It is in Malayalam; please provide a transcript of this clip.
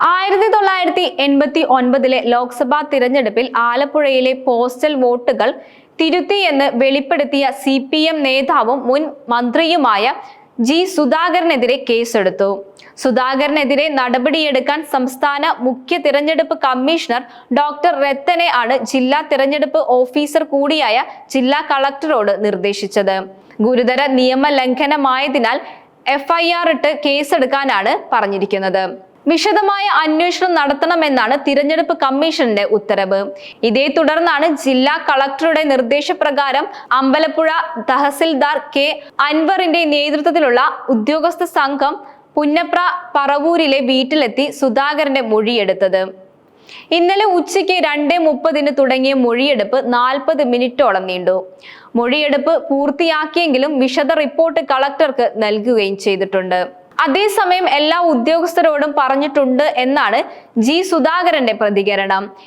1989 ലോക്സഭാ തിരഞ്ഞെടുപ്പിൽ ആലപ്പുഴയിലെ പോസ്റ്റൽ വോട്ടുകൾ തിരുത്തിയെന്ന് വെളിപ്പെടുത്തിയ CPM നേതാവും മുൻ മന്ത്രിയുമായ ജി സുധാകരനെതിരെ കേസെടുത്തു. സുധാകരനെതിരെ നടപടിയെടുക്കാൻ സംസ്ഥാന മുഖ്യ തിരഞ്ഞെടുപ്പ് കമ്മീഷണർ ഡോക്ടർ രത്തനെ ആണ് ജില്ലാ തിരഞ്ഞെടുപ്പ് ഓഫീസർ കൂടിയായ ജില്ലാ കളക്ടറോട് നിർദ്ദേശിച്ചത്. ഗുരുതര നിയമ ലംഘനമായതിനാൽ FIR ഇട്ട് കേസെടുക്കാനാണ് പറഞ്ഞിരിക്കുന്നത്. വിശദമായ അന്വേഷണം നടത്തണമെന്നാണ് തിരഞ്ഞെടുപ്പ് കമ്മീഷന്റെ ഉത്തരവ്. ഇതേ തുടർന്നാണ് ജില്ലാ കളക്ടറുടെ നിർദ്ദേശപ്രകാരം അമ്പലപ്പുഴ തഹസിൽദാർ K. അൻവറിന്റെ നേതൃത്വത്തിലുള്ള ഉദ്യോഗസ്ഥ സംഘം പുന്നപ്ര പറവൂരിലെ വീട്ടിലെത്തി സുധാകരന്റെ മൊഴിയെടുത്തത്. ഇന്നലെ ഉച്ചയ്ക്ക് 2:30 തുടങ്ങിയ മൊഴിയെടുപ്പ് 40 മിനിറ്റോളം നീണ്ടു. മൊഴിയെടുപ്പ് പൂർത്തിയാക്കിയെങ്കിലും വിശദ റിപ്പോർട്ട് കളക്ടർക്ക് നൽകുകയും ചെയ്തിട്ടുണ്ട്. അതേസമയം എല്ലാ ഉദ്യോഗസ്ഥരോടും പറഞ്ഞിട്ടുണ്ട് എന്നാണ് ജി സുധാകരന്റെ പ്രതികരണം.